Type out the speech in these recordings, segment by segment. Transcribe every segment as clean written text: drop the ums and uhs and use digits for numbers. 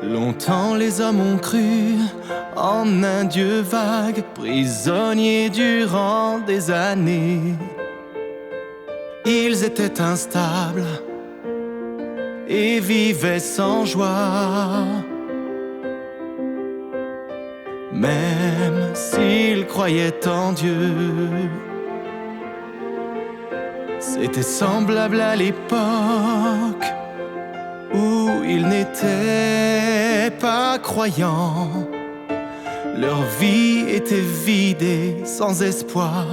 Longtemps les hommes ont cru en un Dieu vague, prisonnier durant des années. Ils étaient instables et vivaient sans joie. Même s'ils croyaient en Dieu, c'était semblable à l'époque où ils n'étaient pas croyants. Leur vie était vide et sans espoir,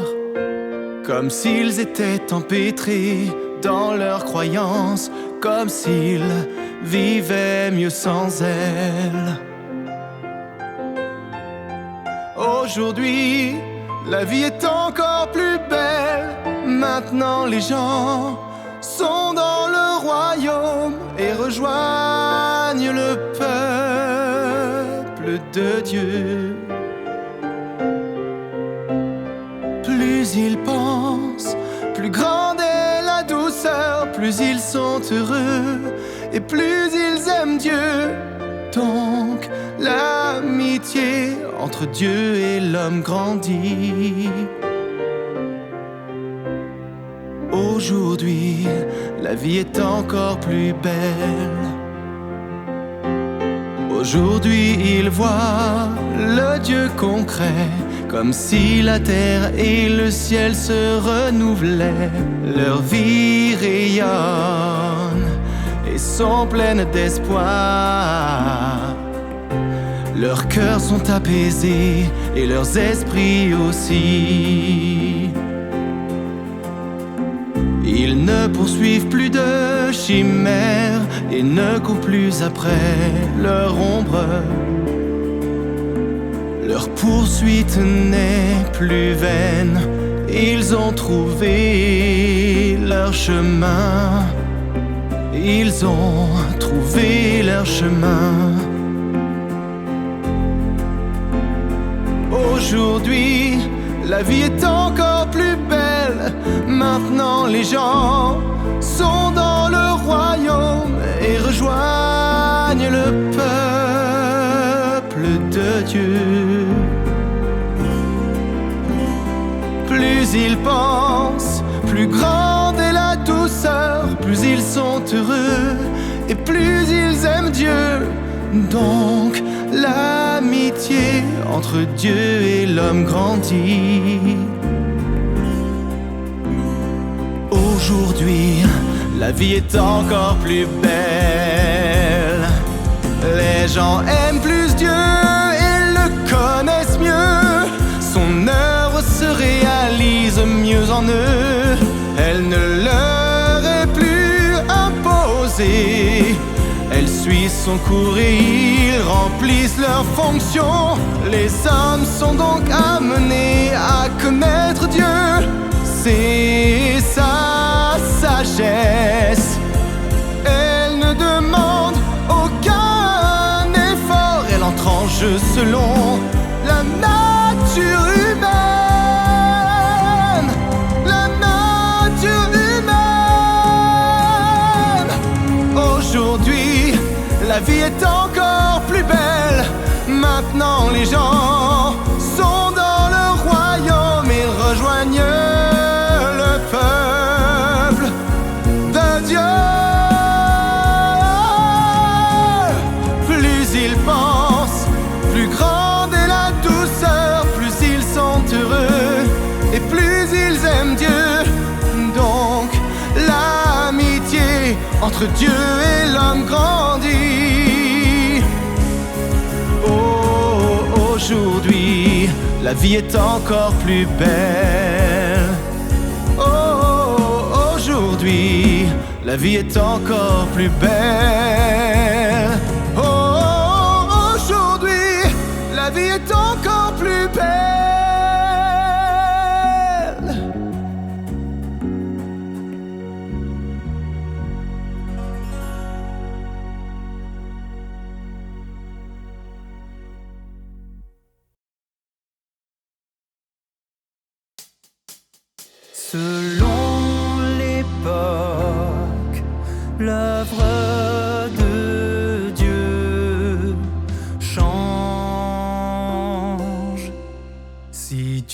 comme s'ils étaient empêtrés dans leurs croyances, comme s'ils vivaient mieux sans elles. Aujourd'hui, la vie est encore plus belle. Maintenant les gens sont dans le royaume et rejoignent le peuple de Dieu. Plus ils pensent, plus grande est la douceur, plus ils sont heureux et plus ils aiment Dieu. Donc l'amitié entre Dieu et l'homme grandit. Aujourd'hui, la vie est encore plus belle. Aujourd'hui, ils voient le Dieu concret, comme si la terre et le ciel se renouvelaient. Leur vie rayonne et sont pleines d'espoir. Leurs cœurs sont apaisés et leurs esprits aussi. Ils ne poursuivent plus de chimères et ne courent plus après leur ombre. Leur poursuite n'est plus vaine, ils ont trouvé leur chemin. Ils ont trouvé leur chemin. Aujourd'hui, la vie est encore plus belle. Maintenant les gens sont dans le royaume et rejoignent le peuple de Dieu. Plus ils pensent, plus grande est la douceur, plus ils sont heureux et plus ils aiment Dieu. Donc l'amitié entre Dieu et l'homme grandit. Aujourd'hui, la vie est encore plus belle. Les gens aiment plus Dieu et le connaissent mieux. Son œuvre se réalise mieux en eux. Elle ne leur est plus imposée. Elle suit son cours et ils remplissent leurs fonctions. Les hommes sont donc amenés à connaître Dieu. C'est sa sagesse. Elle ne demande aucun effort. Elle entre en jeu selon la nature humaine. La nature humaine. Aujourd'hui, la vie est encore plus belle. Maintenant les gens sont dans le royaume et rejoignent le peuple de Dieu. Plus ils pensent, plus grande est la douceur, plus ils sont heureux et plus ils aiment Dieu. Donc l'amitié entre Dieu et l'homme grandit. Oh, aujourd'hui, la vie est encore plus belle. Oh, aujourd'hui, la vie est encore plus belle. Oh, aujourd'hui, la vie est encore plus belle. Selon l'époque, l'œuvre de Dieu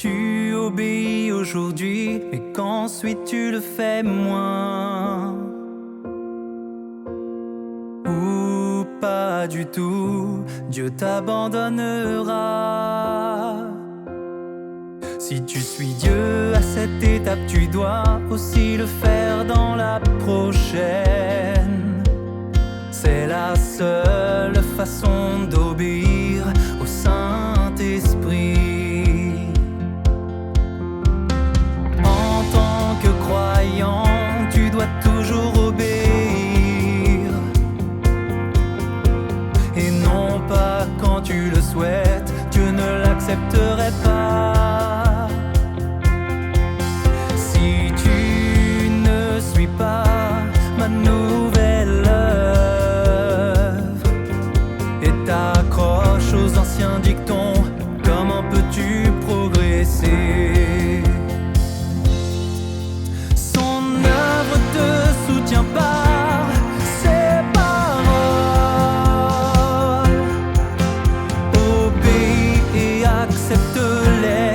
tu obéis aujourd'hui, mais qu'ensuite tu le fais moins, ou pas du tout, Dieu t'abandonnera. Si tu suis Dieu à cette étape, tu dois aussi le faire dans la prochaine. C'est la seule façon d'obéir au Saint-Esprit. En tant que croyant, tu dois toujours obéir, et non pas quand tu le souhaites, Dieu ne l'accepterait pas. Si tu ne suis pas ma nouvelle œuvre et t'accroches aux anciens dictons, comment peux-tu progresser? Son œuvre te soutient par ses paroles. Obéis et accepte-les,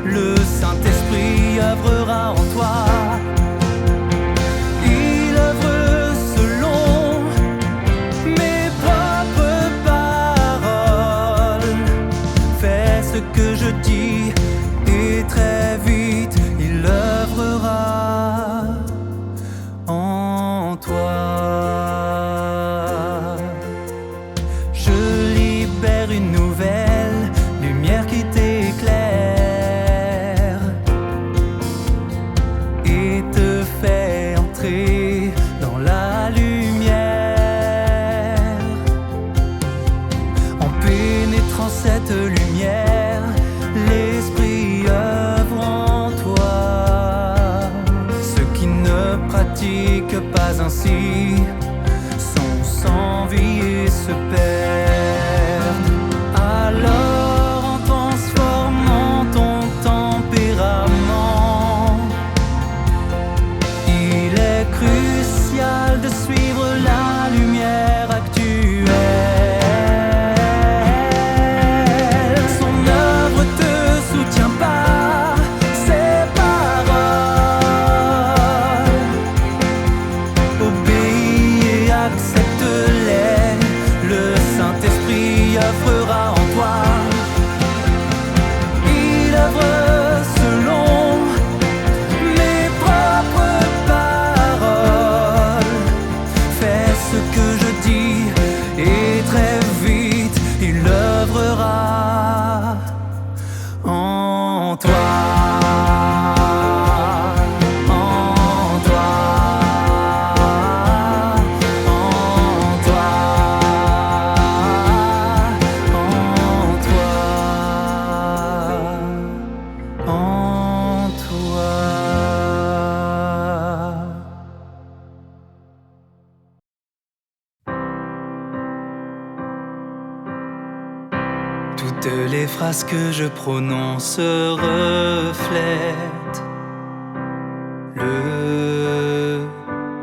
le Saint-Esprit œuvrera en toi. Il œuvre selon mes propres paroles. Fais ce que je dis et très vite il œuvrera en toi. Je libère une nouvelle lumière qui t'éclaire et te fait entrer dans la lumière. En pénétrant cette lumière, l'Esprit œuvre en toi. Ceux qui ne pratiquent pas ainsi sont sans vie et se perdent. Alors en transformant ton tempérament, il est crucial de suivre la lumière actuelle. Son œuvre te soutient par ses paroles. Obéis et accepte-les, le Saint-Esprit œuvrera en toi. Il œuvre selon mes propres paroles. Fais ce que je dis et très vite il œuvrera en toi. En toi. En toi. En toi. En toi. Toutes les phrases que je prononce reflètent le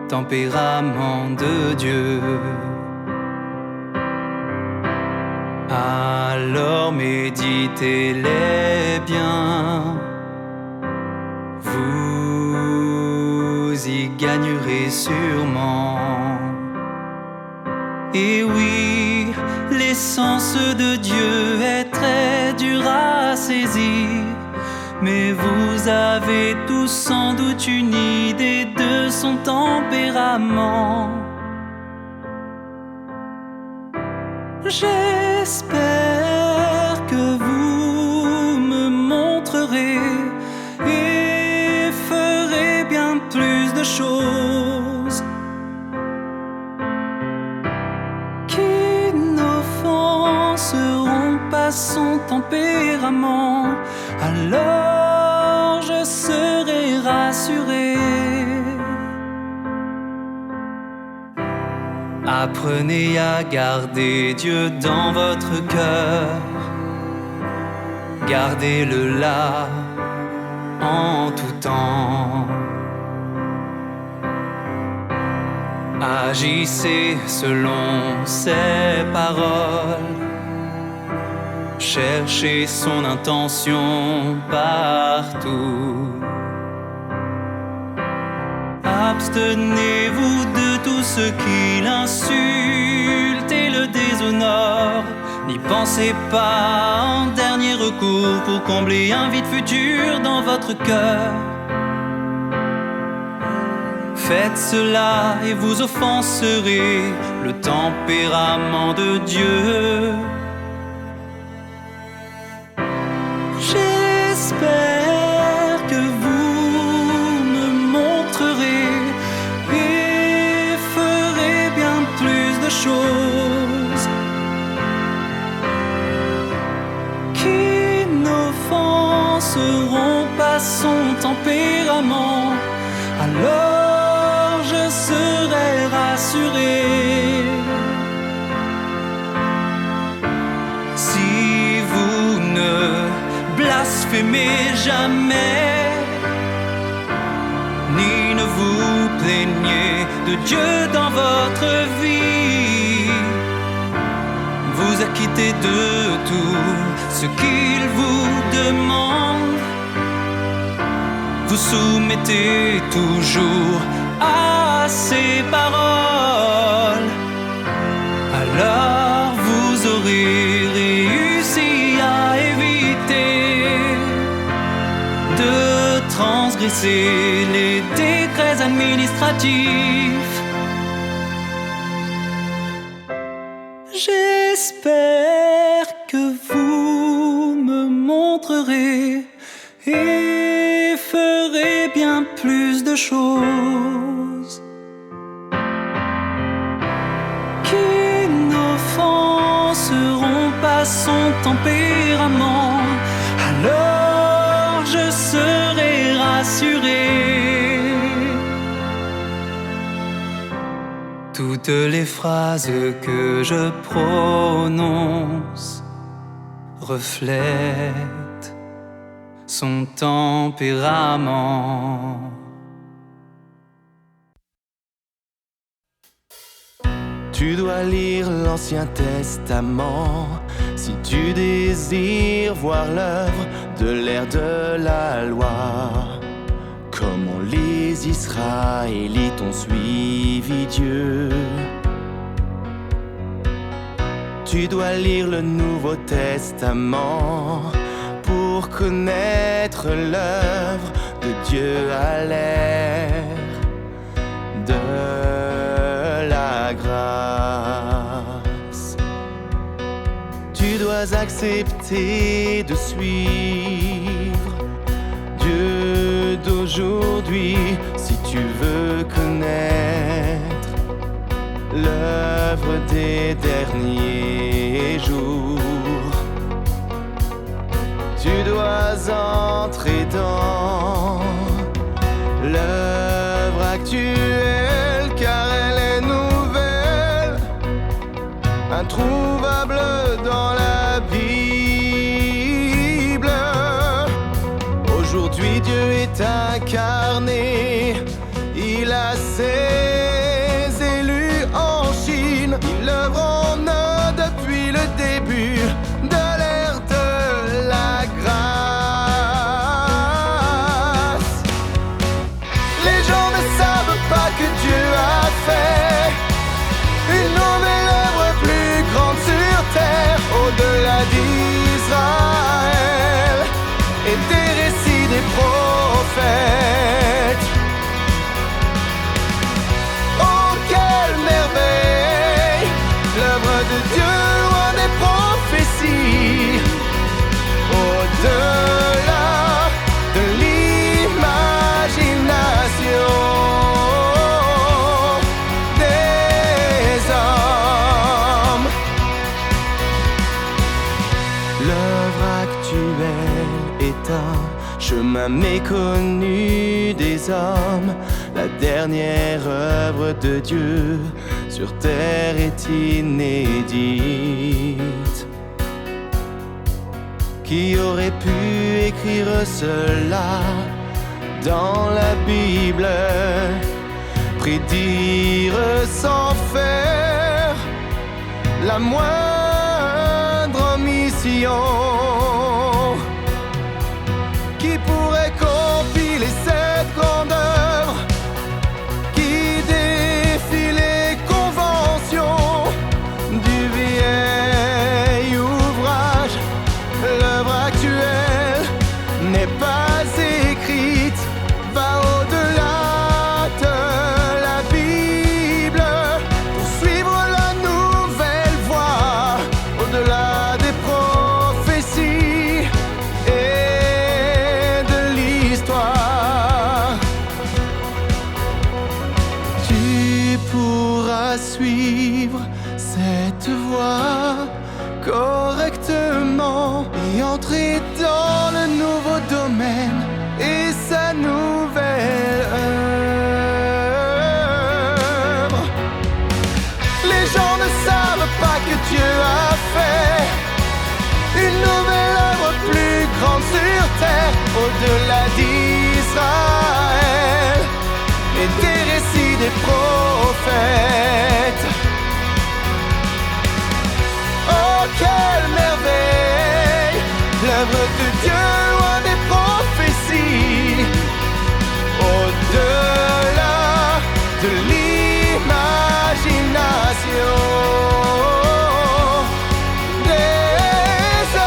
tempérament de Dieu. Alors méditez-les bien, vous y gagnerez sûrement. Et oui, l'essence de Dieu est très dure à saisir, mais vous avez tous sans doute une idée de son tempérament. J'espère que vous me montrerez et ferez bien plus de choses qui n'offenseront pas son tempérament. Alors je serai rassuré. Apprenez à garder Dieu dans votre cœur, gardez-le là en tout temps. Agissez selon ses paroles, cherchez son intention partout. Abstenez-vous de tout ce qui l'insulte et le déshonore. N'y pensez pas en dernier recours pour combler un vide futur dans votre cœur. Faites cela et vous offenserez le tempérament de Dieu. J'espère que vous me montrerez et ferez bien plus de choses qui n'offenseront pas son tempérament. Alors je serai rassuré. Si vous ne blasphémez jamais, ni ne vous plaignez de Dieu dans votre vie, vous acquittez de tout ce qu'il vous demande, vous soumettez toujours à ses paroles, alors vous aurez réussi à éviter de transgresser les décrets administratifs. J'espère que vous me montrerez et ferez bien plus de choses qui n'offenseront pas son tempérament. Alors je serai rassuré. Toutes les phrases que je prononce reflètent son tempérament. Tu dois lire l'Ancien Testament si tu désires voir l'œuvre de l'ère de la loi. Comment les Israélites ont suivi Dieu. Tu dois lire le Nouveau Testament pour connaître l'œuvre de Dieu à l'ère de la grâce. Tu dois accepter de suivre Dieu d'aujourd'hui si tu veux connaître l'œuvre des derniers jours. Tu dois entrer dans l'œuvre actuelle car elle est nouvelle, introuvable dans la Bible. Aujourd'hui Dieu est incarné, il a ses élus en Chine, il œuvre en eux depuis le début de l'ère de la grâce. Les gens ne savent pas que Dieu a fait une nouvelle œuvre plus grande sur terre, au-delà d'Israël et des récits des prophètes. Oh, quelle merveille, l'œuvre de Dieu loin des prophéties, au-delà de l'imagination des hommes. L'œuvre actuelle est un chemin méconnu des hommes. La dernière œuvre de Dieu sur terre est inédite. Qui aurait pu écrire cela dans la Bible? Prédire sans faire la moindre omission. millions. Qui pourrait compiler cette grande œuvre qui défie les conventions du vieil ouvrage? L'œuvre actuelle n'est pas écrite, va au-delà de la Bible pour suivre la nouvelle voie, au-delà des prophéties et de l'histoire. Tu pourras suivre cette voie correctement et entrer dans le nouveau domaine et sa nouvelle œuvre. Les gens ne savent pas que Dieu a fait une nouvelle œuvre plus grande sur terre, au-delà d'Israël et des récits des prophètes. Oh, quelle merveille, l'œuvre de Dieu loin des prophéties, au-delà de l'imagination des hommes.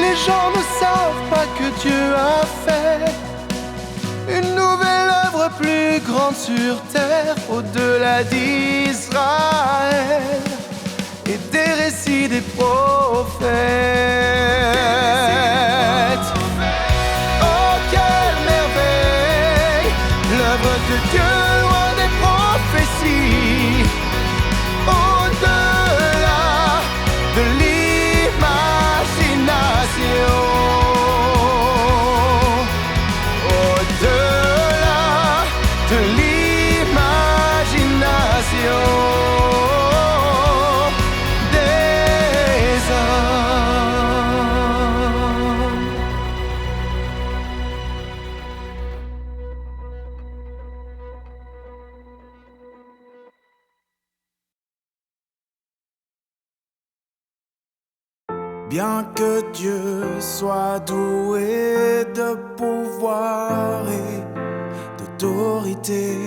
Les gens ne savent pas que Dieu a fait une nouvelle œuvre plus grande sur terre, au-delà d'Israël et des récits des prophètes. Oh, quelle merveille, l'œuvre de Dieu loin des prophéties, au-delà de l'imagination. Au-delà de l'imagination des hommes. Bien que Dieu soit doué de pouvoir et d'autorité,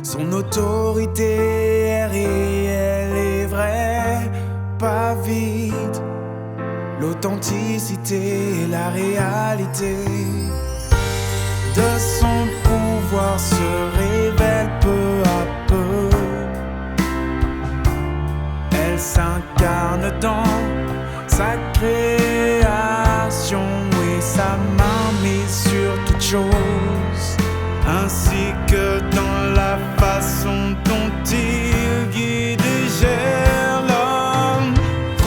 son autorité est réelle et vraie, pas vide. L'authenticité et la réalité de son pouvoir se révèlent peu à peu. Elle s'incarne dans sa création et sa main mise sur toutes choses, ainsi que dans la façon dont il guide et gère l'homme.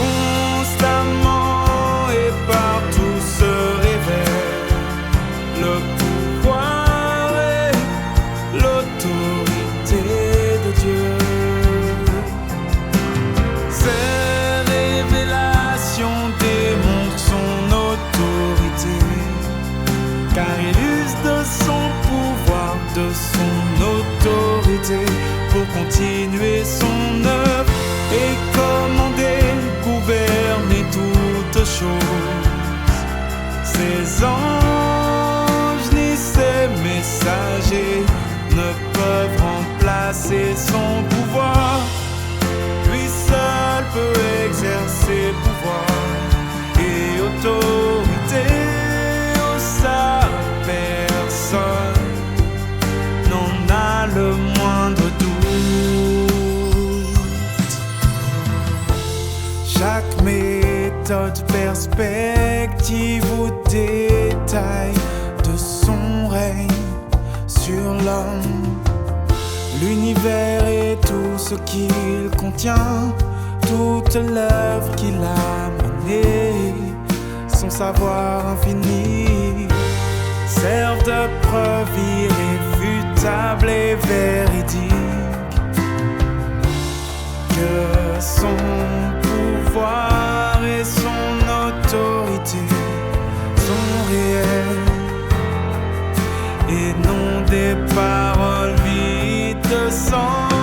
Constamment et partout se révèle le pouvoir et l'autorité de Dieu. Ces révélations démontrent son autorité, car il use de son pouvoir, de son autorité, pour continuer son œuvre et commander, gouverner toutes choses. Ses anges ni ses messagers ne peuvent remplacer son pouvoir. Lui seul peut exercer pouvoir et autorité en sa personne, n'en a le moindre doute. Chaque méthode, perspective ou détail de son règne sur l'homme, l'univers et tout ce qu'il contient, toute l'œuvre qu'il a menée, son savoir infini, servent de preuve irréfutable et véridique que son pouvoir et son autorité sont réels et non des paroles vides de sens.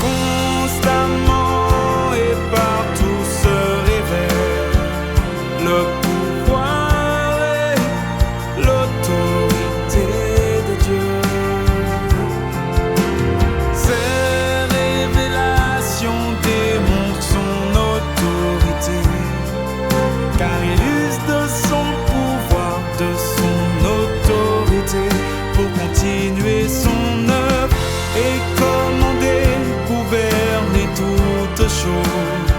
Constamment et partout se révèle le pouvoir et l'autorité de Dieu. Ces révélations démontrent son autorité, car il use de son pouvoir, de son autorité, pour continuer son œuvre et commander, gouverner toutes choses.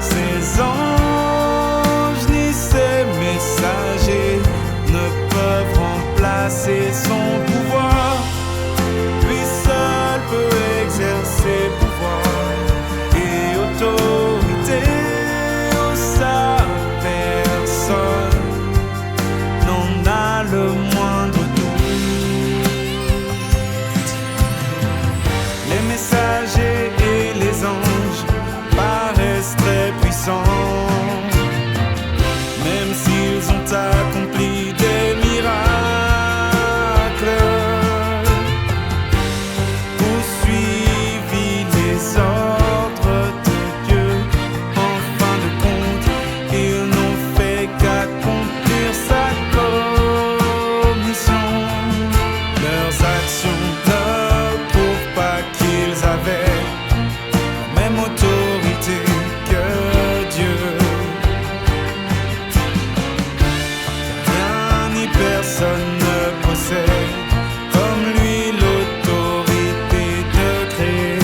Ses anges ni ses messagers ne peuvent remplacer son pouvoir. Lui seul peut exercer pouvoir et autorité en sa personne. N'en a le moindre doute. Les messagers et les anges paraissent très puissants, même s'ils ont accompli des miracles ou suivi les ordres de Dieu. En fin de compte, ils n'ont fait qu'accomplir sa commission. Leurs actions ne prouvent pas qu'ils avaient la même autorité que Dieu. Rien ni personne ne possède comme lui l'autorité de créer,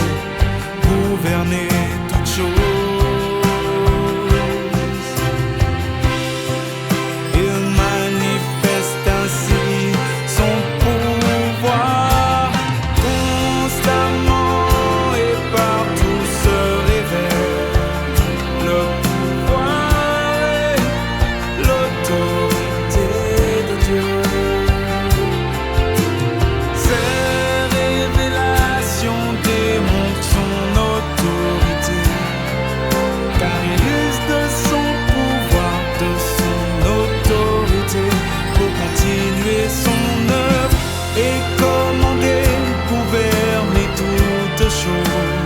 gouverner toutes choses. Il manifeste ainsi son pouvoir. Constamment et partout se révèle le pouvoir et l'autorité de Dieu. Ces révélations démontrent son autorité, car il use de son pouvoir, de son autorité, pour continuer son œuvre et commander, gouverner toutes choses.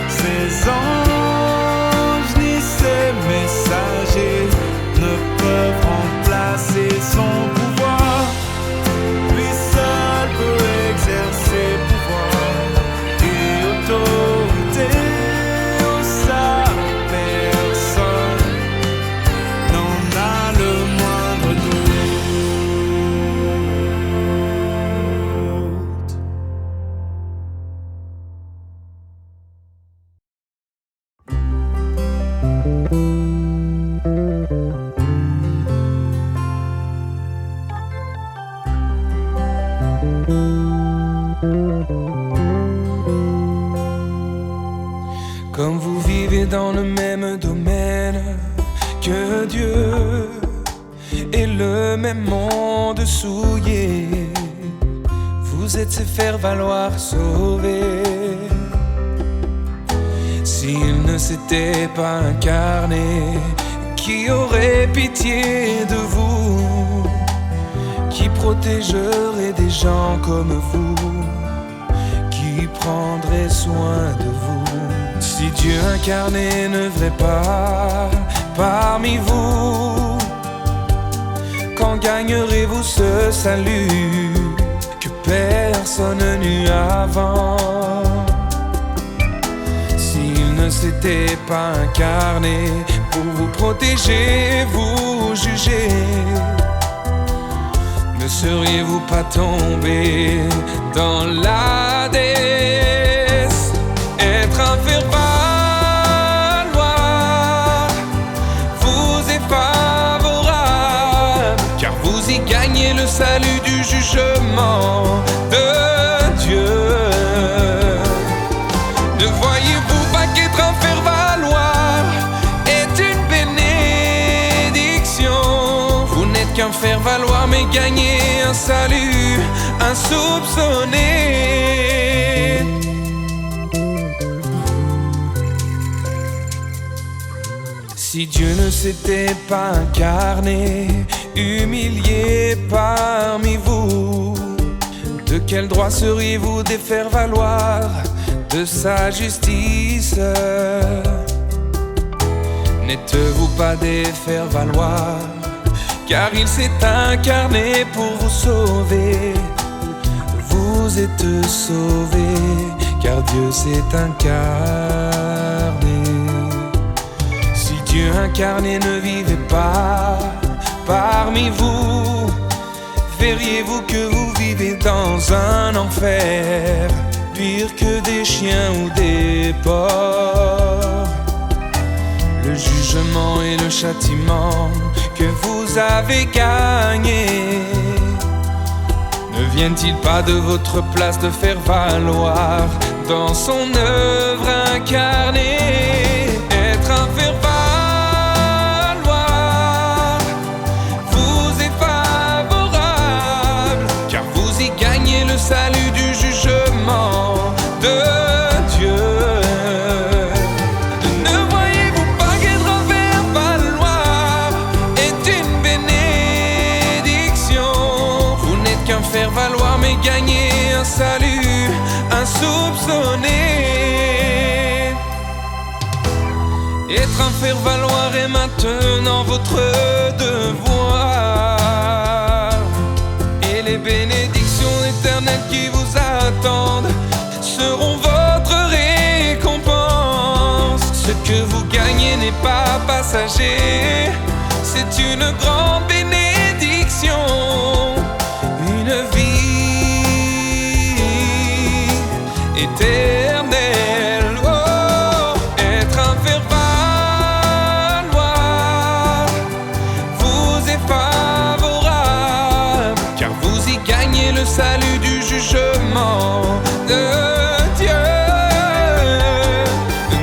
Ses anges ni ses messagers ne peuvent remplacer son pouvoir. Lui seul peut exercer pouvoir et autorité en sa personne. N'en a le moindre doute. Comme vous vivez dans le même domaine que Dieu et le même monde souillé, vous êtes ses faire-valoir sauvés. S'il ne s'était pas incarné, qui aurait pitié de vous? Qui protégerait des gens comme vous? Qui prendrait soin de vous? Si Dieu incarné ne venait pas parmi vous, quand gagnerez-vous ce salut que personne n'eut avant? S'il ne s'était pas incarné pour vous protéger, vous juger, ne seriez-vous pas tombé dans la déesse? Être un faire-valoir vous est favorable, car vous y gagnez le salut du jugement de Dieu. Ne voyez-vous pas qu'être un faire-valoir est une bénédiction? Vous n'êtes qu'un faire-valoir, mais gagnez un salut insoupçonné. Si Dieu ne s'était pas incarné, humilié parmi vous, de quel droit seriez-vous de faire valoir de sa justice? N'êtes-vous pas des faire valoir? Car il s'est incarné pour vous sauver. Vous êtes sauvés, car Dieu s'est incarné. Si Dieu incarné ne vivait pas parmi vous, verriez-vous que vous vivez dans un enfer, pire que des chiens ou des porcs. Le jugement et le châtiment que vous avez gagnés ne viennent-ils pas de votre place de faire valoir dans son œuvre incarnée? Être un faire valoir vous est favorable, car vous y gagnez le salut du jugement de Dieu. Ne voyez-vous pas qu'être un faire valoir est une bénédiction? Vous n'êtes qu'un faire valoir, mais gagnez un salut insoupçonné. Être un faire valoir est maintenant votre devoir, et les bénédictions éternelles qui vous attendent seront votre récompense. Ce que vous gagnez n'est pas passager, c'est une grande bénédiction, une vie éternelle. Oh, être un faire valoir vous est favorable, car vous y gagnez le salut du jugement de Dieu.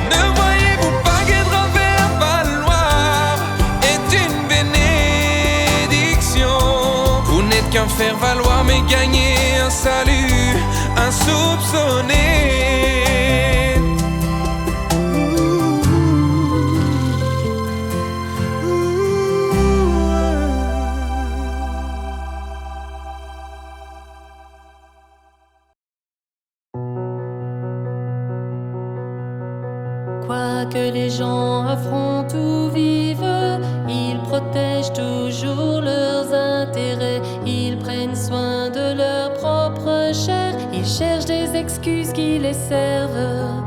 Ne voyez-vous pas qu'être un faire valoir est une bénédiction? Vous n'êtes qu'un faire valoir, mais gagnez un salut insoupçonné. Quoi que les gens affrontent ou vivent, ils protègent toujours leurs intérêts. Ils prennent soin de leur propre chair. Ils cherchent des excuses qui les servent.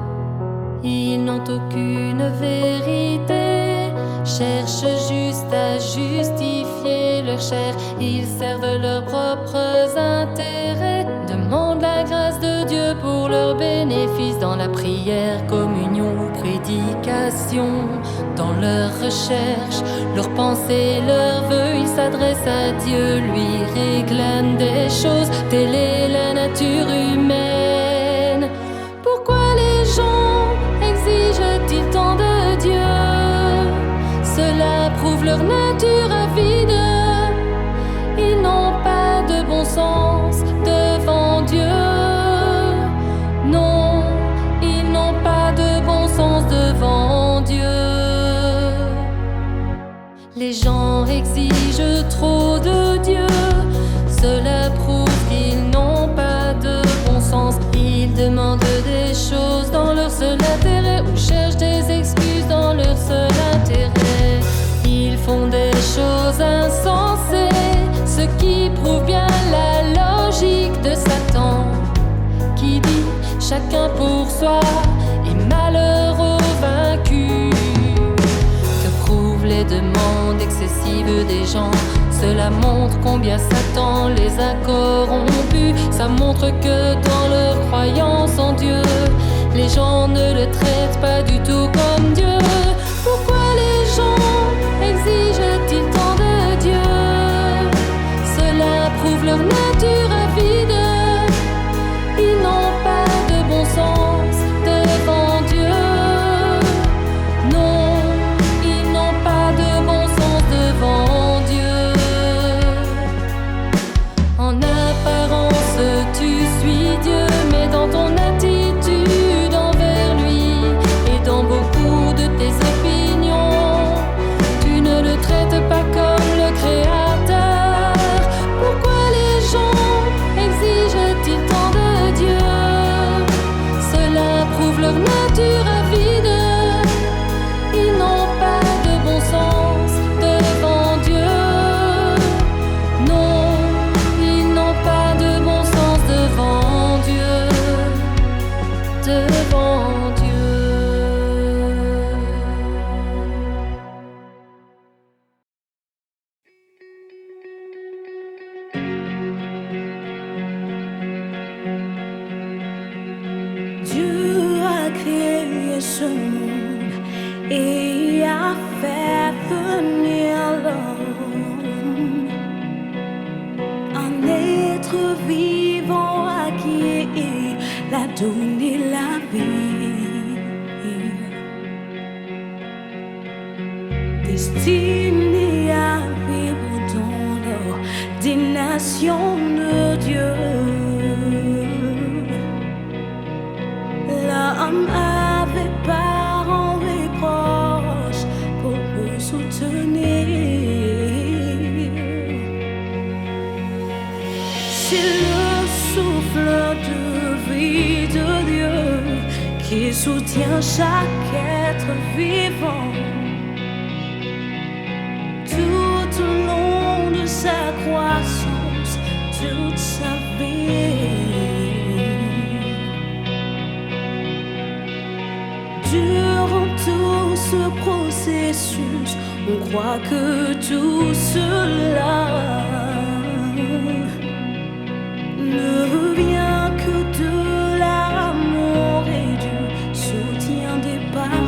Ils n'ont aucune vérité, cherchent juste à justifier leur chair. Ils servent leurs propres intérêts, demandent la grâce de Dieu pour leur bénéfice. Dans la prière, communion ou prédication, dans leur recherche, leurs pensées, leurs vœux, ils s'adressent à Dieu, lui réclament des choses. Telle est la nature humaine. Pourquoi les gens exigent-ils tant de Dieu? Cela prouve leur nature avide. Ils n'ont pas de bon sens devant Dieu. Non, ils n'ont pas de bon sens devant Dieu. Les gens exigent trop de Dieu. Cela prouve qu'ils n'ont pas de bon sens. Ils demandent des choses dans leur seul intérêt, ou cherchent des excuses dans leur seul intérêt. Ils font des choses insensées, ce qui prouve bien la logique de Satan, qui dit chacun pour soi et malheur au vaincu. Que prouvent les demandes excessives des gens? Cela montre combien Satan les a corrompus. Ça montre que dans leur croyance en Dieu, les gens ne le traitent pas du tout comme Dieu. Pourquoi les gens exigent-ils tant de Dieu? Cela prouve leur nature avide. Ils n'ont pas de bon sens devant Dieu. Non, ils n'ont pas de bon sens devant Dieu. En apparence, tu suis Dieu, mais dans ton attitude envers lui et dans beaucoup donné la vie, destiné à vivre dans l'ordination de Dieu. L'homme avait pas en reproche pour le soutenir. C'est le souffle de vie de Dieu qui soutient chaque être vivant tout au long de sa croissance, toute sa vie. Durant tout ce processus, on croit que tout cela ne vient que de l'amour et du soutien des parents.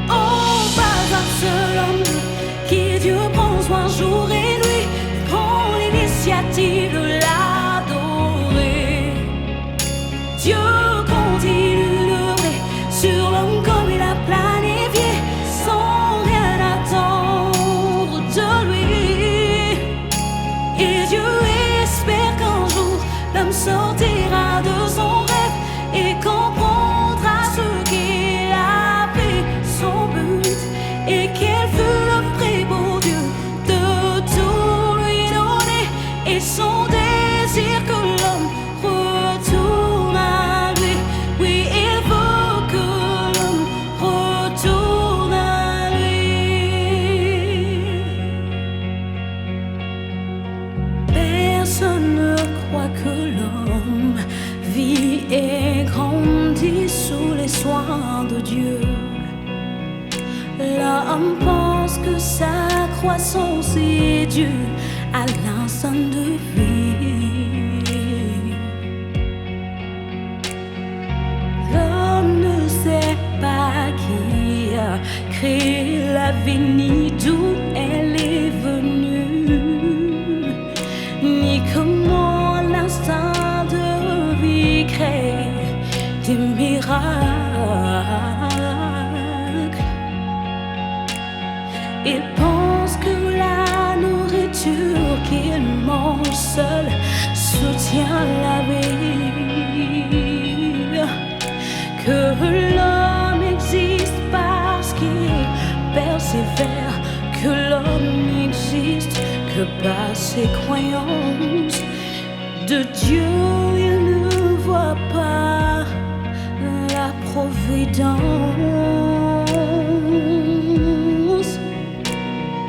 Oh, pas un seul homme qui Dieu prend soin jour et nuit, prend l'initiative de l'adorer. Dieu continue d'œuvrer sur l'homme comme il a planifié, sans rien attendre de lui. Et Dieu espère qu'un jour l'homme sortira de son rêve et comprendra ce qu'il a fait, son but, et quel fut le prébeau Dieu de tout lui donner, et son désir que l'homme retourne à lui. Oui, il veut que l'homme retourne à lui. Personne ne croit que l'homme vit et grandit sous les soins de Dieu. L'homme pense que sa croissance est due à l'instinct de vie. L'homme ne sait pas qui a créé la vie, ni d'où elle est venue, ni comment l'instinct de vie crée des miracles. Il pense que la nourriture qu'il mange seul soutient la vie, que l'homme existe parce qu'il persévère, que l'homme n'existe que par ses croyances. De Dieu il ne voit pas la providence,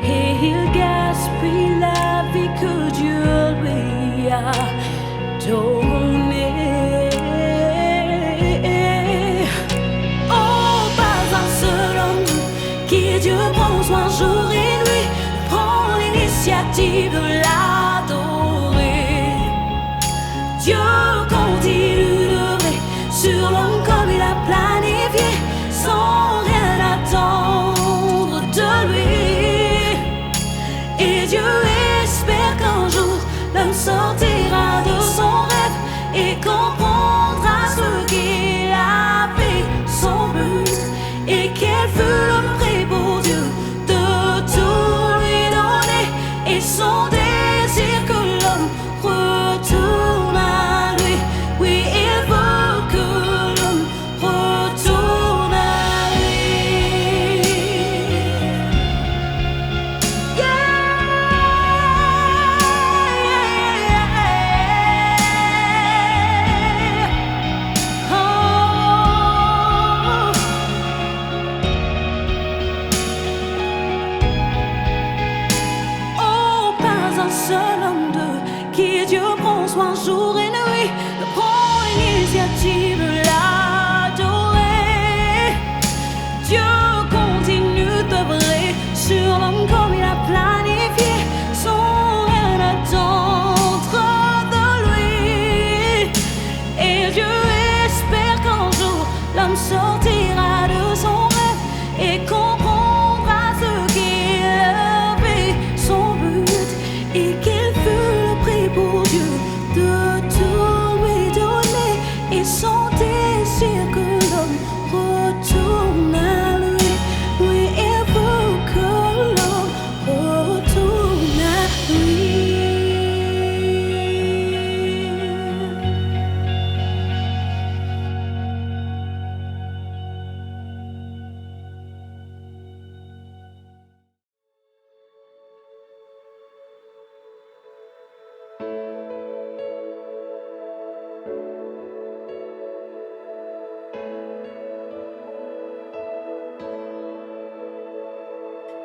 et il gaspille la vie que Dieu lui a donnée. Oh, pas un seul homme qui Dieu prend soin jour et nuit, prend l'initiative de l'adorer. Dieu continue d'œuvrer sur l'homme comme il a planifié, sans rien attendre de lui. Et Dieu espère qu'un jour l'homme sortira de son rêve et comprendra ce qu'il a fait, son but, et quel fut le prébeau Dieu de tout lui donner, et son désir que l'homme retourne à lui. Oui, il veut que l'homme retourne à lui. Oh,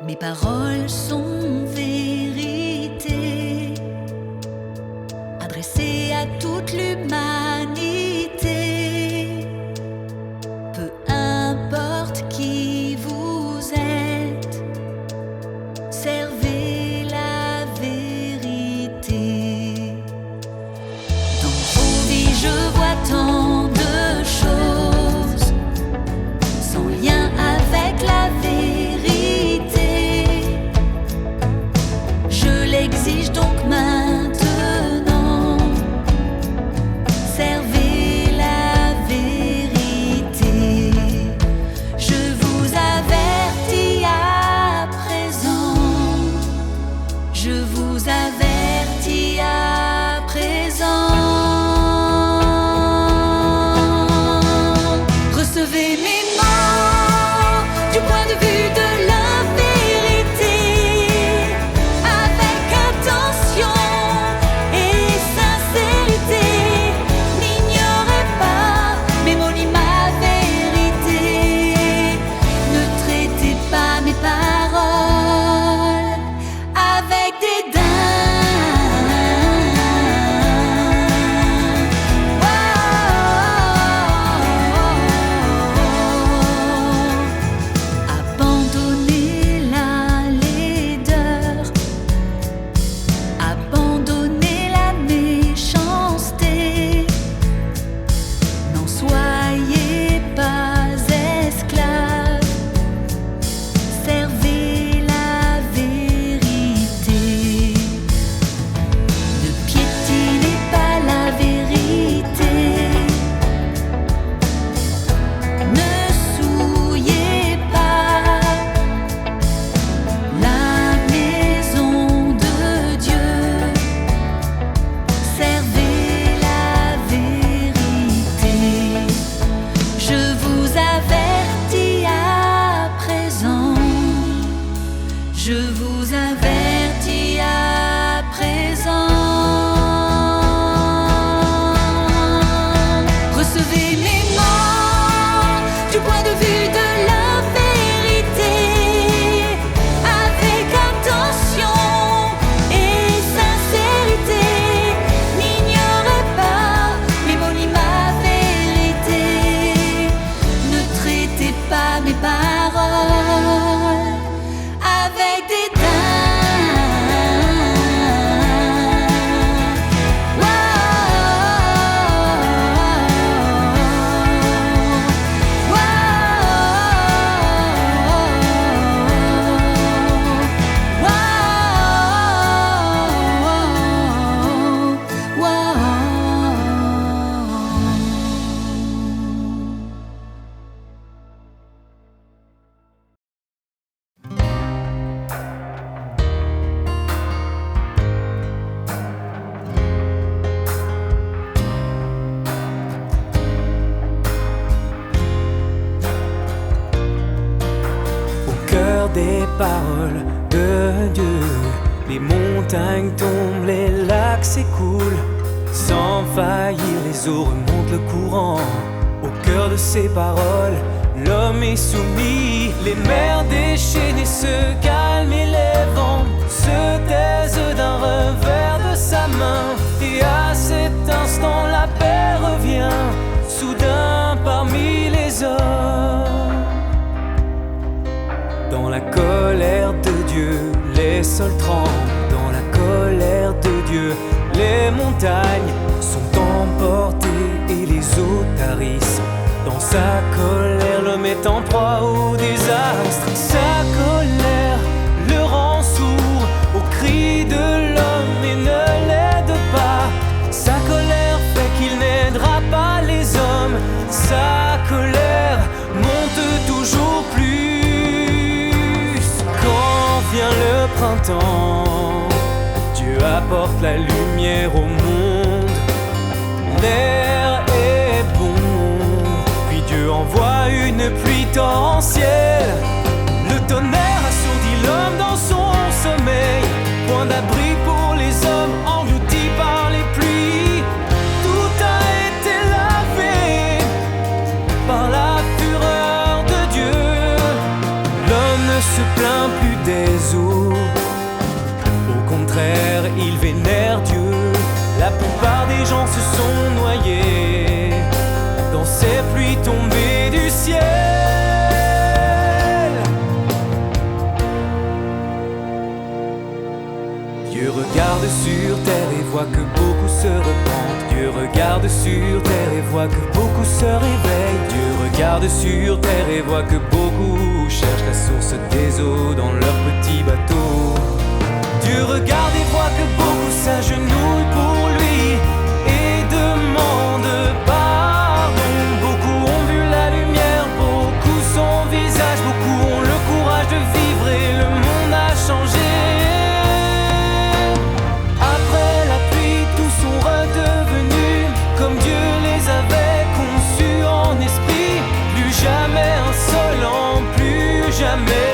Mes paroles sont vérité, adressées à toute l'humanité. Peu importe qui vous êtes, servez la vérité. Dans vos vies, je vois tant de choses sans lien avec la vérité. Je l'exige donc maintenant. Servez la vérité. Je vous avertis à présent. Je vous avertis à présent. Recevez mes mots du point de vue de la vérité, avec attention et sincérité. N'ignorez pas mes mots ni ma vérité. Ne traitez pas mes paroles avec dédain. Abandonnez la laideur, abandonnez la méchanceté. N'en soyez pas esclaves, servez la vérité. Ne piétinez pas la vérité. Ne souillez pas la maison de Dieu. Servez la vérité. Je vous avertis à présent. Je vous avertis à présent. Recevez mes mots du point de vue de la vérité, avec attention et sincérité. N'ignorez pas mes mots ni ma vérité. Ne traitez pas mes paroles avec dédain. Au cœur des paroles de Dieu, les montagnes tombent, les lacs s'écoulent. Sans faillir, les eaux remontent le courant. Au cœur de ces paroles, l'homme est soumis. Les mers déchaînées se calment et les vents se taisent d'un revers de sa main. Et à cet instant, la paix revient soudain parmi les hommes. Dans la colère de Dieu, les sols tremblent. Dans la colère de Dieu, les montagnes sont emportées et les eaux tarissent. Dans sa colère, l'homme est en proie au désastre. Sa colère le rend sourd aux cris de l'homme et ne l'aide pas. Sa colère fait qu'il n'aidera pas les hommes. Sa colère monte toujours plus. Quand vient le printemps, Dieu apporte la lumière au monde. L'air est bon, puis Dieu envoie une pluie torrentielle. Le tonnerre assourdit l'homme dans son sommeil. Point d'abri pour les hommes engloutis par les pluies. Tout a été lavé par la fureur de Dieu. L'homme ne se plaint plus des eaux. Au contraire, il vénère Dieu. La plupart des gens se sont noyés dans ces pluies tombées du ciel. Dieu regarde sur terre et voit que beaucoup se repentent. Dieu regarde sur terre et voit que beaucoup se réveillent. Dieu regarde sur terre et voit que beaucoup cherchent la source des eaux dans leur petit bateau. Dieu regarde et voit que beaucoup s'agenouillent pour lui et demandent pardon. Beaucoup ont vu la lumière, beaucoup son visage, beaucoup ont le courage de vivre et le monde a changé. Après la pluie, tous sont redevenus comme Dieu les avait conçus en esprit. Plus jamais insolent, plus jamais.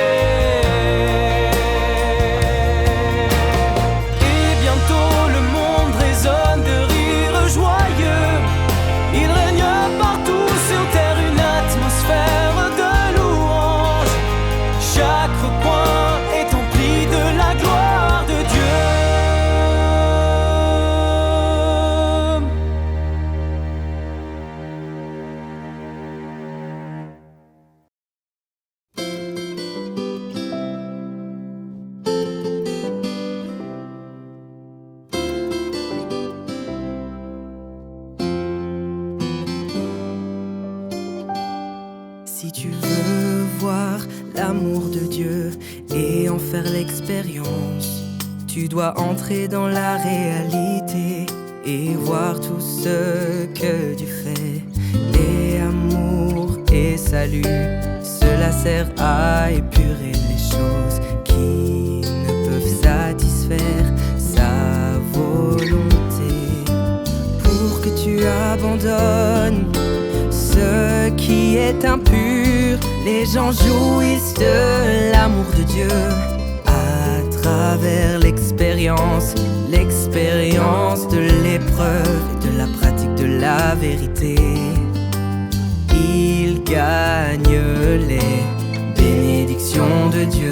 Si tu veux voir l'amour de Dieu et en faire l'expérience, tu dois entrer dans la réalité et voir tout ce que Dieu fait. Et amour et salut, cela sert à épurer les choses qui ne peuvent satisfaire sa volonté. Pour que tu abandonnes ce qui est impur, les gens jouissent de l'amour de Dieu à travers l'expérience de l'épreuve et de la pratique de la vérité. Ils gagnent les bénédictions de Dieu.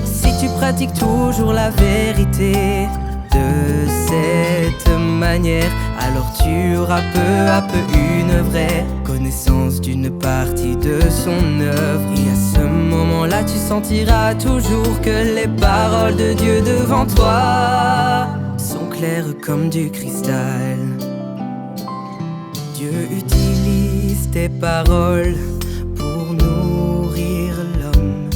Si tu pratiques toujours la vérité de cette manière, alors tu auras peu à peu une vraie connaissance d'une partie de son œuvre. Et à ce moment-là, tu sentiras toujours que les paroles de Dieu devant toi sont claires comme du cristal. Dieu utilise tes paroles pour nourrir l'homme,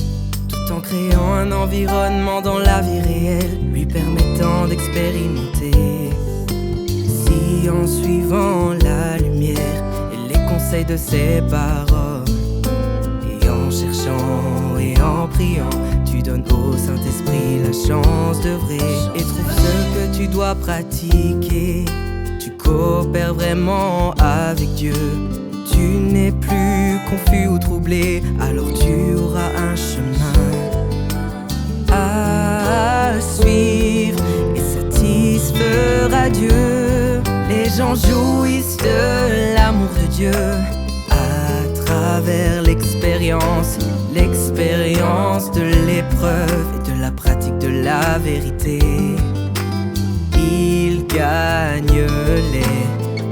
tout en créant un environnement dans la vie réelle, lui permettant d'expérimenter. Si en suivant la lumière et les conseils de ses paroles, et en cherchant et en priant, tu donnes au Saint-Esprit la chance d'œuvrer et trouves ce que tu dois pratiquer. Tu coopères vraiment avec Dieu. Tu n'es plus confus ou troublé, alors tu auras un chemin à suivre et satisfera Dieu. Les gens jouissent de l'amour de Dieu à travers l'expérience de l'épreuve et de la pratique de la vérité. Ils gagnent les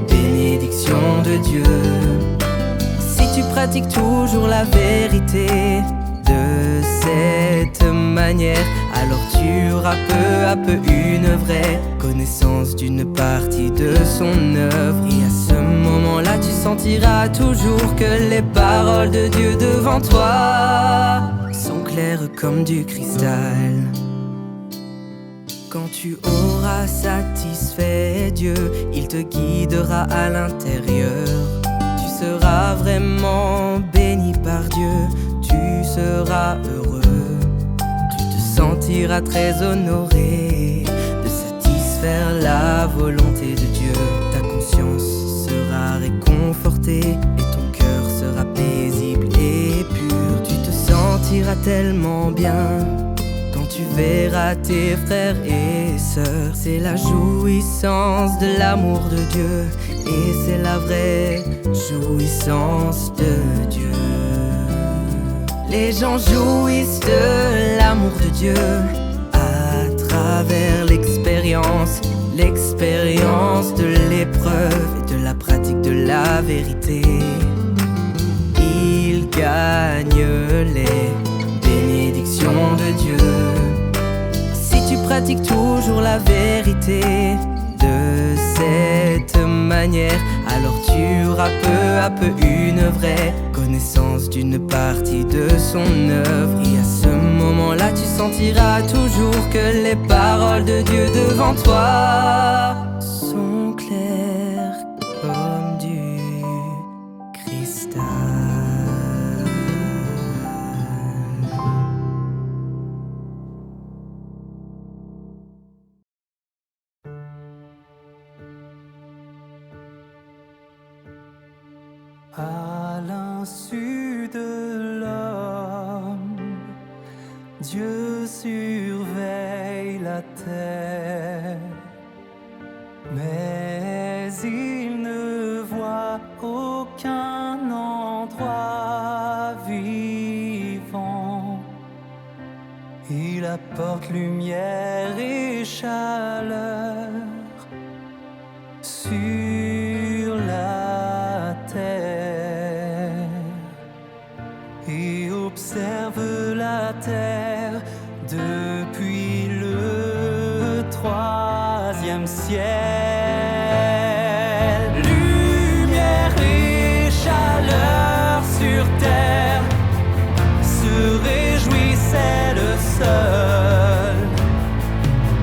bénédictions de Dieu. Si tu pratiques toujours la vérité de cette manière, alors tu auras peu à peu une vraie connaissance d'une partie de son œuvre. Et à ce moment-là, tu sentiras toujours que les paroles de Dieu devant toi sont claires comme du cristal. Quand tu auras satisfait Dieu, il te guidera à l'intérieur. Tu seras vraiment béni par Dieu, tu seras heureux. Tu te sentiras très honoré de satisfaire la volonté de Dieu. Ta conscience sera réconfortée et ton cœur sera paisible et pur. Tu te sentiras tellement bien quand tu verras tes frères et sœurs. C'est la jouissance de l'amour de Dieu et c'est la vraie jouissance de Dieu. Les gens jouissent de l'amour de Dieu à travers l'expérience de l'épreuve et de la pratique de la vérité. Ils gagnent les bénédictions de Dieu. Si tu pratiques toujours la vérité de cette manière, alors tu auras peu à peu une vraie connaissance d'une partie de son œuvre. Et à ce moment-là, tu sentiras toujours que les paroles de Dieu devant toi sont claires comme du cristal. À l'insu de l'homme, Dieu surveille la terre, mais il ne voit aucun endroit vivant. Il apporte lumière et chaleur sur la terre et observe la terre depuis le 3e ciel. Lumière et chaleur sur terre, se réjouissait le seul.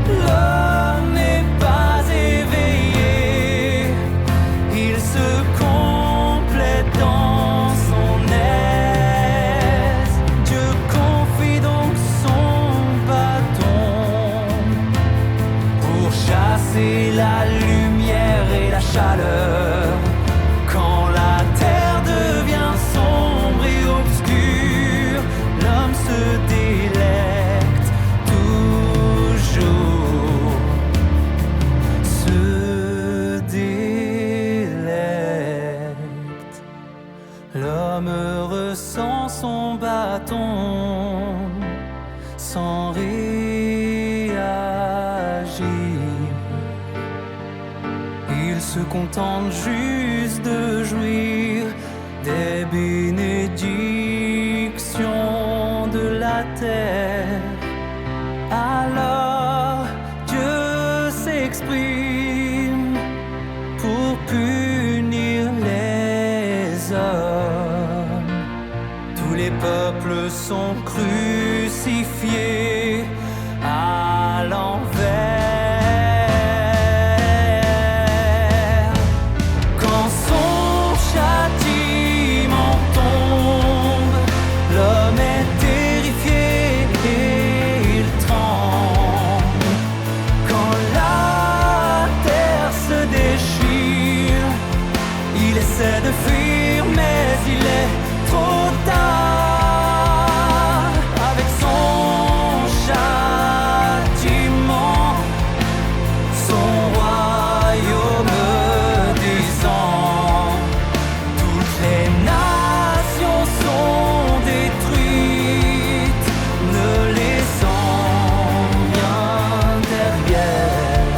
L'homme n'est pas éveillé, il se complète dans son aise. Dieu confie donc son bâton pour chasser la lumière et la chaleur. Quand la terre devient sombre et obscure, l'homme se délecte toujours, se délecte. L'homme ressent son bâton sans réagir. Il se contente juste de jouir des bénédictions de la terre. Alors Dieu s'exprime pour punir les hommes. Tous les peuples sont crucifiés à l'envers. Quand son châtiment tombe, l'homme est terrifié et il tremble. Quand la terre se déchire, il essaie de fuir, mais il est trop tard. Avec son châtiment, son royaume descend. Toutes les nations sont détruites, ne laissant rien derrière.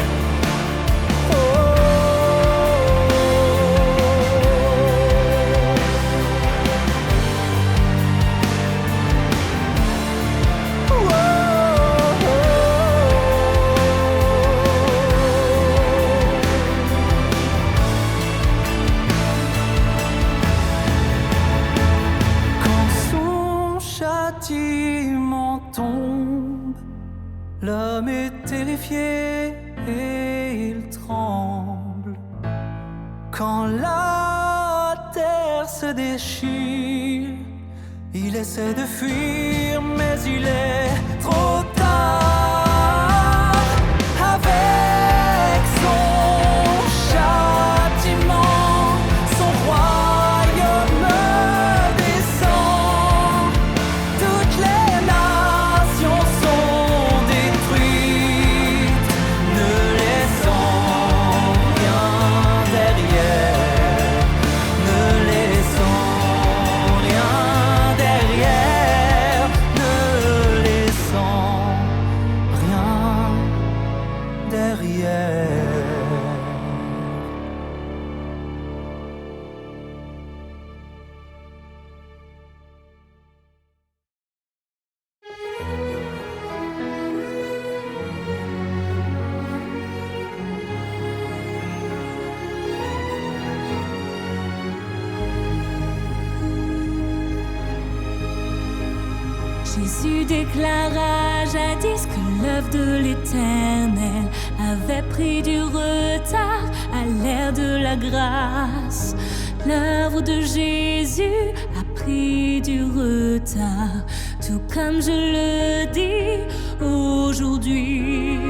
Quand son châtiment tombe, l'homme est terrifié et il tremble. Quand la terre se déchire, il essaie de fuir, mais il est trop tard. Avec son châtiment, son royaume descend. Toutes les nations sont détruites, ne laissant rien derrière, ne laissant rien derrière. Jésus déclara jadis que l'œuvre de l'Éternel avait pris du retard à l'ère de la grâce. L'œuvre de Jésus a pris du retard, tout comme je le dis aujourd'hui.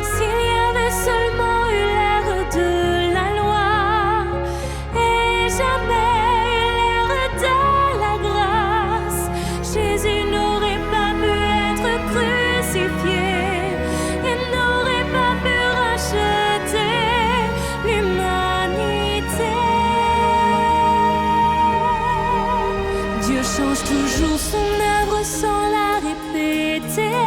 S'il y avait seulement eu l'ère de la loi et jamais eu l'ère de la grâce, Jésus n'aurait pas pu être crucifié et n'aurait pas pu racheter l'humanité. Dieu change toujours son œuvre sans la répéter.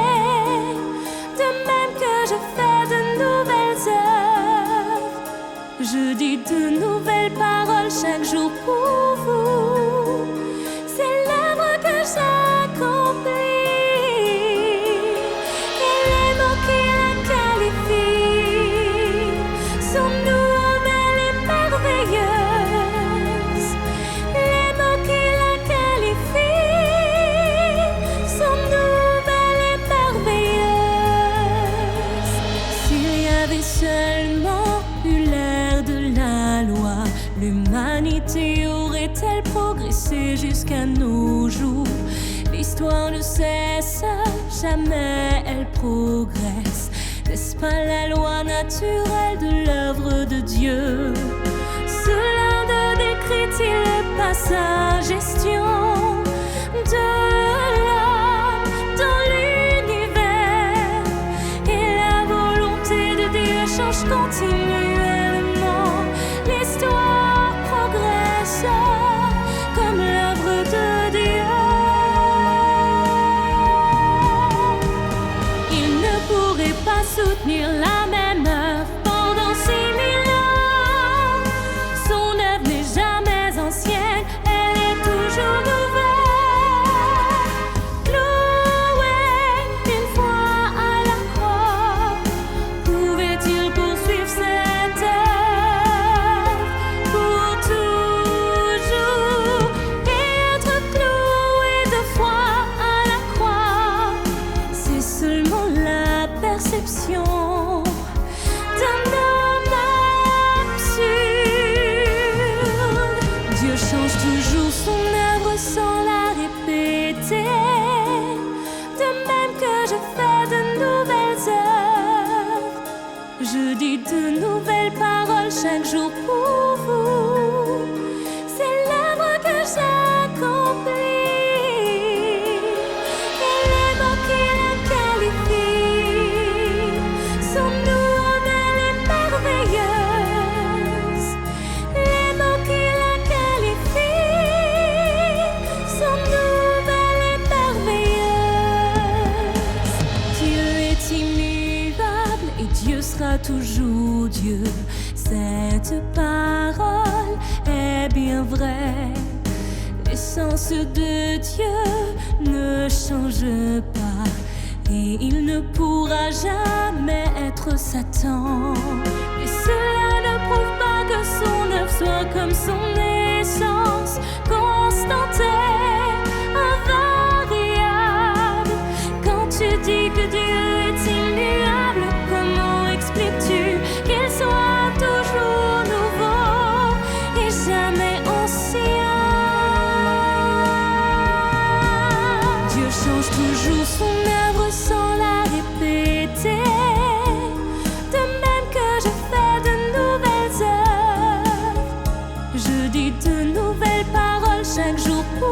De même que je fais de nouvelles œuvres, je dis de nouvelles paroles chaque jour pour vous. C'est l'œuvre que j'accomplis. Et les mots qui la qualifient sont nouvelles et merveilleuses. Les mots qui la qualifient sont nouvelles et merveilleuses. S'il y avait seulement eu l'ère de la loi, l'humanité aurait-elle progressé jusqu'à nos jours? L'histoire ne cesse jamais, elle progresse. N'est-ce pas la loi naturelle de l'œuvre de Dieu? Cela ne décrit-il pas sa gestion de l'homme dans l'univers? Et la volonté de Dieu change continuellement. L'histoire progresse comme l'œuvre de Dieu. Il ne pourrait pas soutenir la même œuvre pendant 6000 ans. Son œuvre n'est jamais ancienne, elle est toujours nouvelle. Cloué une fois à la croix, pouvait-il poursuivre cette œuvre pour toujours? Et être cloué 2 fois à la croix, c'est seulement la perception d'un homme absurde. Dieu change toujours son œuvre sans la répéter. De même que je fais de nouvelles œuvres, je dis de nouvelles paroles chaque jour pour vous. C'est l'œuvre que j'accomplis. Et les mots qui la qualifient sont nouvelles et merveilleuses. Les mots qui la qualifient sont nouvelles et merveilleuses. Dieu est immuable et Dieu sera toujours Dieu. Cette parole est bien vraie. L'essence de Dieu ne change pas et il ne pourra jamais être Satan. Mais cela ne prouve pas que son œuvre soit comme son essence, constante et invariable. Quand tu dis que Dieu est immuable, comment expliques-tu qu'il soit toujours nouveau et jamais ancien? Dieu change toujours son œuvre sans la répéter. De même que je fais de nouvelles œuvres, je dis de nouvelles paroles chaque jour pour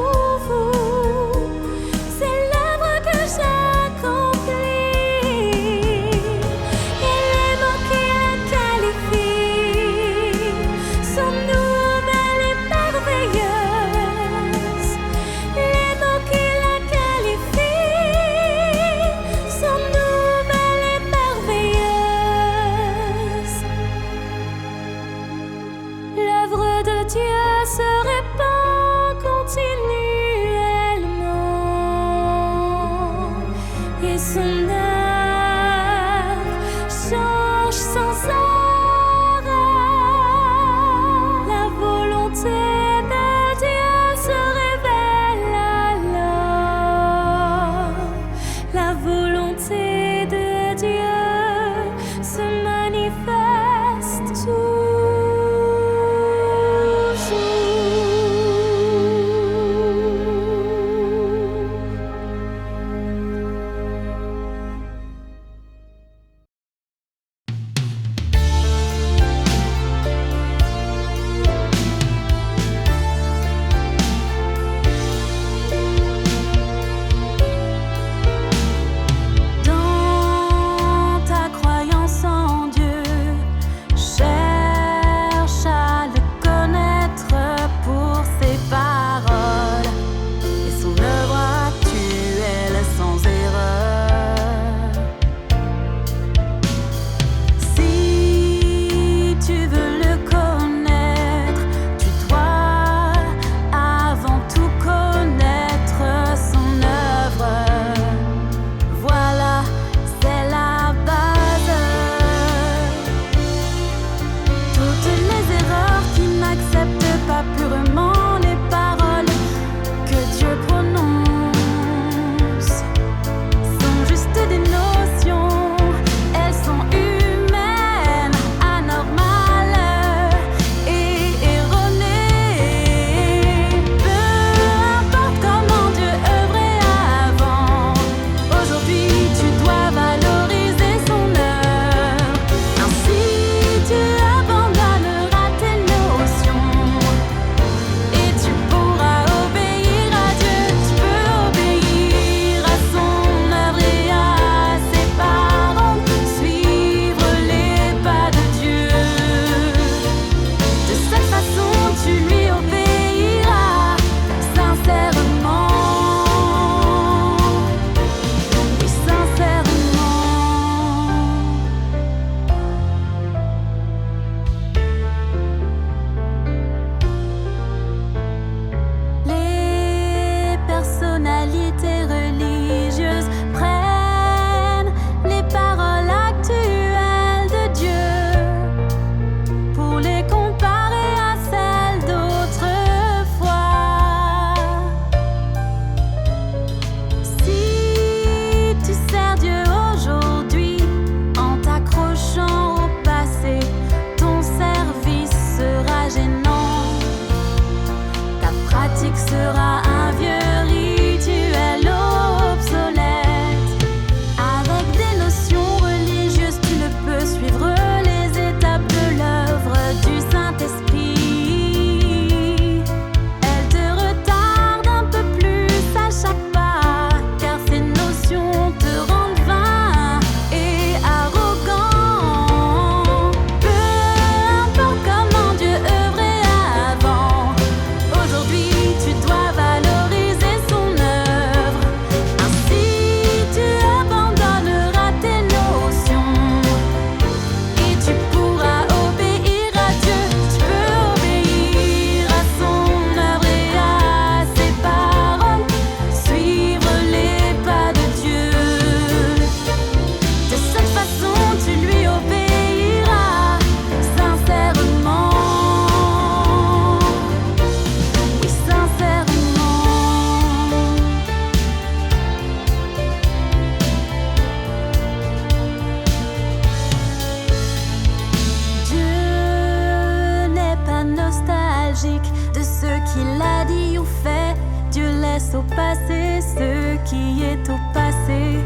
passé, ce qui est au passé.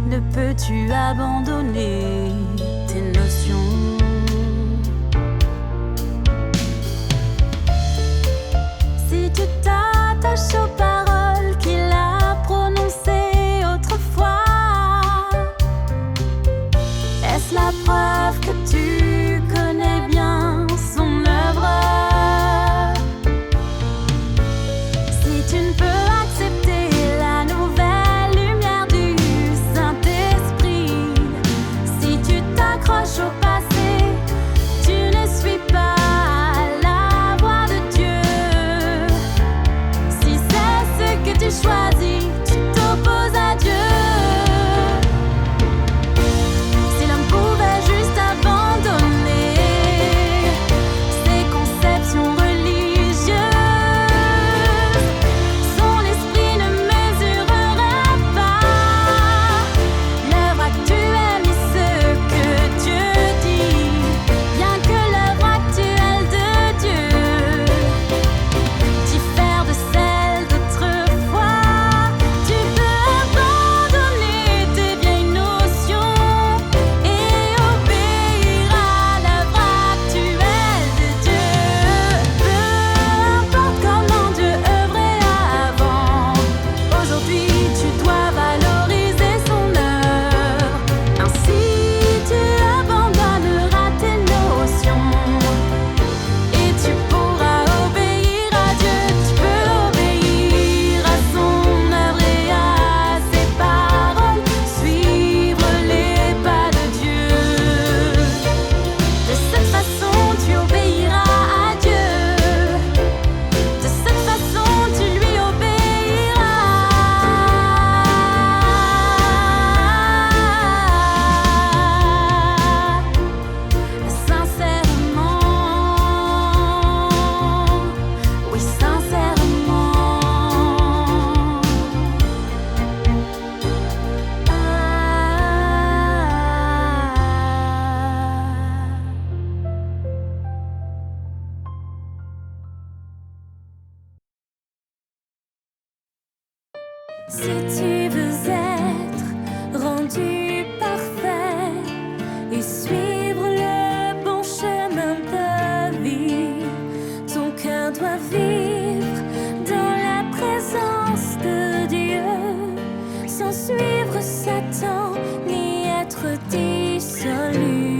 Ne peux-tu abandonner tes notions? Si tu t'attaches aux paroles qu'il a prononcées autrefois, est-ce la preuve que tu connais bien son œuvre? Si tu ne peux accepter la nouvelle lumière du Saint-Esprit, si tu t'accroches au passé, tu ne suis pas la voix de Dieu. Si c'est ce que tu choisis, tu t'opposes à Dieu. Si l'homme pouvait juste abandonner ses conceptions religieuses, son esprit ne mesurerait pas l'œuvre actuelle ni ce que Dieu dit. Bien que l'œuvre actuelle de Dieu diffère de celle d'autrefois, tu peux abandonner tes vieilles notions et obéir à l'œuvre actuelle de Dieu. Peu importe comment Dieu œuvrait avant, aujourd'hui tu dois valoriser son œuvre. Ainsi tu abandonneras tes notions et tu pourras obéir à Dieu. Tu peux obéir à son œuvre et à ses paroles, suivre les pas de Dieu. De cette façon tu obéiras à Dieu. De cette façon tu lui obéiras sincèrement. Oui, sincèrement. Si tu veux être rendu parfait et suivre le bon chemin de vie, ton cœur doit vivre dans la présence de Dieu, sans suivre Satan ni être dissolu.